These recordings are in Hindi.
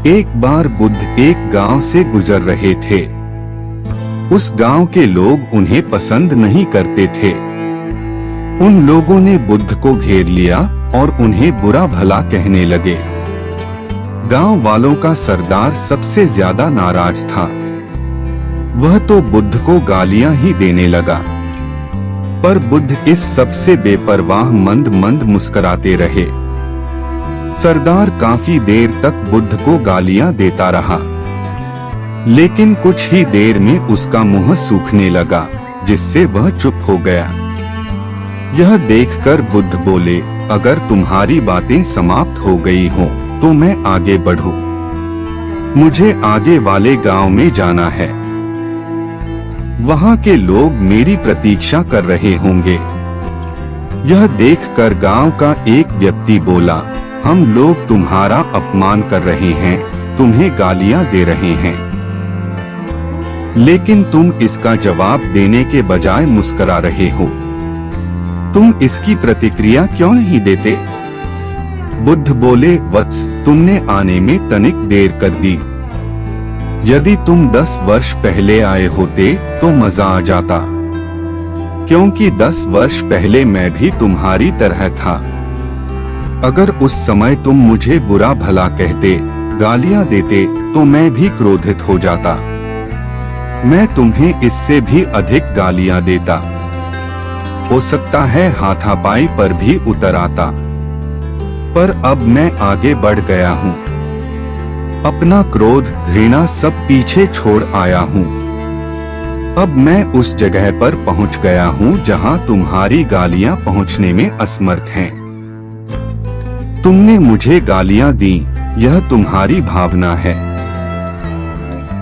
एक बार बुद्ध एक गांव से गुजर रहे थे। उस गांव के लोग उन्हें पसंद नहीं करते थे। उन लोगों ने बुद्ध को घेर लिया और उन्हें बुरा भला कहने लगे। गांव वालों का सरदार सबसे ज्यादा नाराज था। वह तो बुद्ध को गालियां ही देने लगा, पर बुद्ध इस सब से बेपरवाह मंद मंद मुस्कुराते रहे। सरदार काफी देर तक बुद्ध को गालियां देता रहा, लेकिन कुछ ही देर में उसका मुंह सूखने लगा, जिससे वह चुप हो गया। यह देखकर बुद्ध बोले, अगर तुम्हारी बातें समाप्त हो गई हो तो मैं आगे बढ़ूं। मुझे आगे वाले गांव में जाना है। वहां के लोग मेरी प्रतीक्षा कर रहे होंगे। यह देखकर गांव का एक व्यक्ति बोला, हम लोग तुम्हारा अपमान कर रहे हैं, तुम्हें गालियां दे रहे हैं, लेकिन तुम इसका जवाब देने के बजाय मुस्कुरा रहे हो। तुम इसकी प्रतिक्रिया क्यों नहीं देते? बुद्ध बोले, वत्स, तुमने आने में तनिक देर कर दी। यदि तुम 10 वर्ष पहले आए होते तो मजा आ जाता, क्योंकि 10 वर्ष पहले मैं भी तुम्हारी तरह था। अगर उस समय तुम मुझे बुरा भला कहते, गालियां देते, तो मैं भी क्रोधित हो जाता। मैं तुम्हें इससे भी अधिक गालियां देता। हो सकता है हाथापाई पर भी उतर आता, पर अब मैं आगे बढ़ गया हूँ। अपना क्रोध, घृणा सब पीछे छोड़ आया हूँ। अब मैं उस जगह पर पहुँच गया हूँ जहाँ तुम्हारी गालियाँ पहुँचने में असमर्थ हैं। तुमने मुझे गालियाँ दी, यह तुम्हारी भावना है,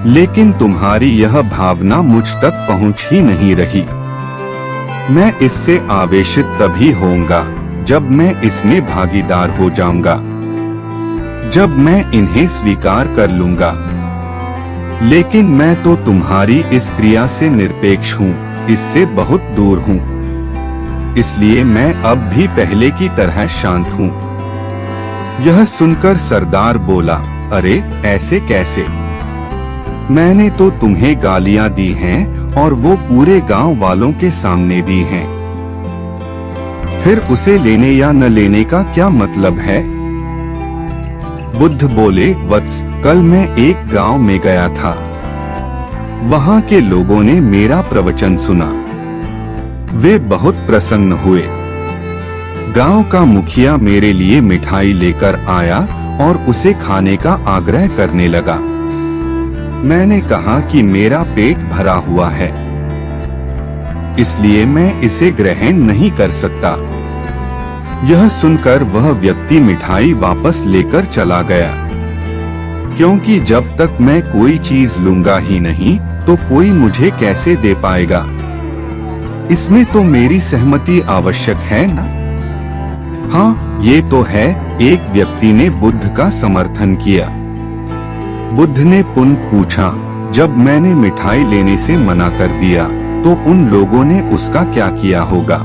लेकिन तुम्हारी यह भावना मुझ तक पहुँच ही नहीं रही। मैं इससे आवेशित तभी होऊंगा जब मैं इसमें भागीदार हो जाऊंगा, जब मैं इन्हें स्वीकार कर लूंगा। लेकिन मैं तो तुम्हारी इस क्रिया से निरपेक्ष हूँ, इससे बहुत दूर हूँ। इसलिए मैं अब भी पहले की तरह शांत हूँ। यह सुनकर सरदार बोला, अरे ऐसे कैसे? मैंने तो तुम्हें गालियां दी हैं और वो पूरे गांव वालों के सामने दी हैं। फिर उसे लेने या न लेने का क्या मतलब है? बुद्ध बोले, वत्स, कल मैं एक गांव में गया था। वहां के लोगों ने मेरा प्रवचन सुना। वे बहुत प्रसन्न हुए। गांव का मुखिया मेरे लिए मिठाई लेकर आया और उसे खाने का आग्रह करने लगा। मैंने कहा कि मेरा पेट भरा हुआ है, इसलिए मैं इसे ग्रहण नहीं कर सकता। यह सुनकर वह व्यक्ति मिठाई वापस लेकर चला गया, क्योंकि जब तक मैं कोई चीज लूंगा ही नहीं तो कोई मुझे कैसे दे पाएगा? इसमें तो मेरी सहमति आवश्यक है ना? हाँ, ये तो है। एक व्यक्ति ने बुद्ध का समर्थन किया। बुद्ध ने पुनः पूछा, जब मैंने मिठाई लेने से मना कर दिया तो उन लोगों ने उसका क्या किया होगा?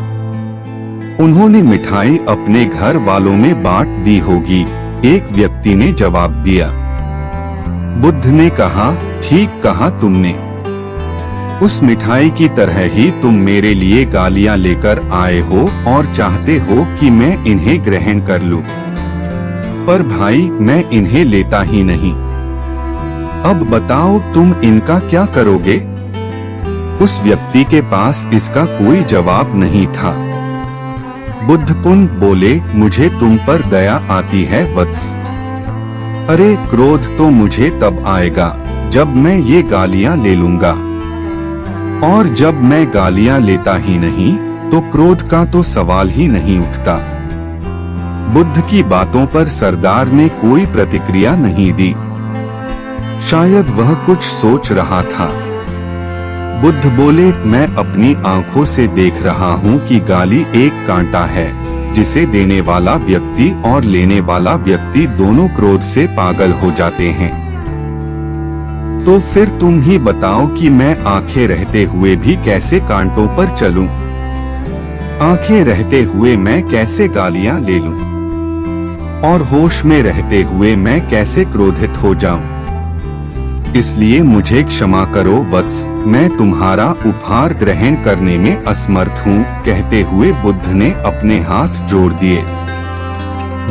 उन्होंने मिठाई अपने घर वालों में बांट दी होगी, एक व्यक्ति ने जवाब दिया। बुद्ध ने कहा, ठीक कहा तुमने। उस मिठाई की तरह ही तुम मेरे लिए गालियां लेकर आए हो और चाहते हो कि मैं इन्हें ग्रहण कर लूं। पर भाई, मैं इन्हें लेता ही नहीं। अब बताओ तुम इनका क्या करोगे? उस व्यक्ति के पास इसका कोई जवाब नहीं था। बुद्ध पुनः बोले, मुझे तुम पर दया आती है वत्स। अरे क्रोध तो मुझे तब आएगा जब मैं ये गालियां ले लूंगा, और जब मैं गालियां लेता ही नहीं तो क्रोध का तो सवाल ही नहीं उठता। बुद्ध की बातों पर सरदार ने कोई प्रतिक्रिया नहीं दी। शायद वह कुछ सोच रहा था। बुद्ध बोले, मैं अपनी आंखों से देख रहा हूँ कि गाली एक कांटा है, जिसे देने वाला व्यक्ति और लेने वाला व्यक्ति दोनों क्रोध से पागल हो जाते हैं। तो फिर तुम ही बताओ कि मैं आंखें रहते हुए भी कैसे कांटों पर चलूं? आंखें रहते हुए मैं कैसे गालियां ले लूं? और होश में रहते हुए मैं कैसे क्रोधित हो जाऊं। इसलिए मुझे क्षमा करो वत्स, मैं तुम्हारा उपहार ग्रहण करने में असमर्थ हूँ। कहते हुए बुद्ध ने अपने हाथ जोड़ दिए।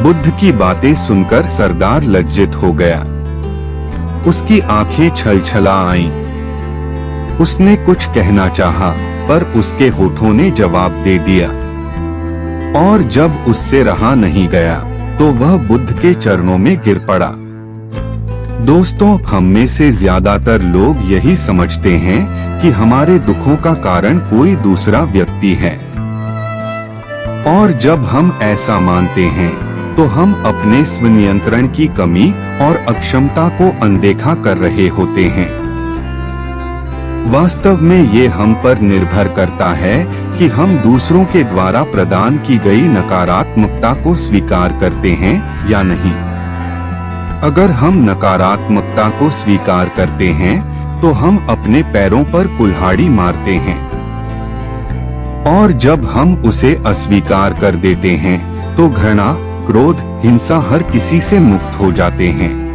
बुद्ध की बातें सुनकर सरदार लज्जित हो गया। उसकी आंखें छलछला आईं। उसने कुछ कहना चाहा, पर उसके होठों ने जवाब दे दिया। और जब उससे रहा नहीं गया तो वह बुद्ध के चरणों में गिर पड़ा। दोस्तों, हम में से ज्यादातर लोग यही समझते हैं कि हमारे दुखों का कारण कोई दूसरा व्यक्ति है, और जब हम ऐसा मानते हैं तो हम अपने स्वनियंत्रण की कमी और अक्षमता को अनदेखा कर रहे होते हैं। वास्तव में ये हम पर निर्भर करता है कि हम दूसरों के द्वारा प्रदान की गई नकारात्मकता को स्वीकार करते हैं या नहीं। अगर हम नकारात्मकता को स्वीकार करते हैं तो हम अपने पैरों पर कुल्हाड़ी मारते हैं, और जब हम उसे अस्वीकार कर देते हैं तो घृणा, क्रोध, हिंसा हर किसी से मुक्त हो जाते हैं।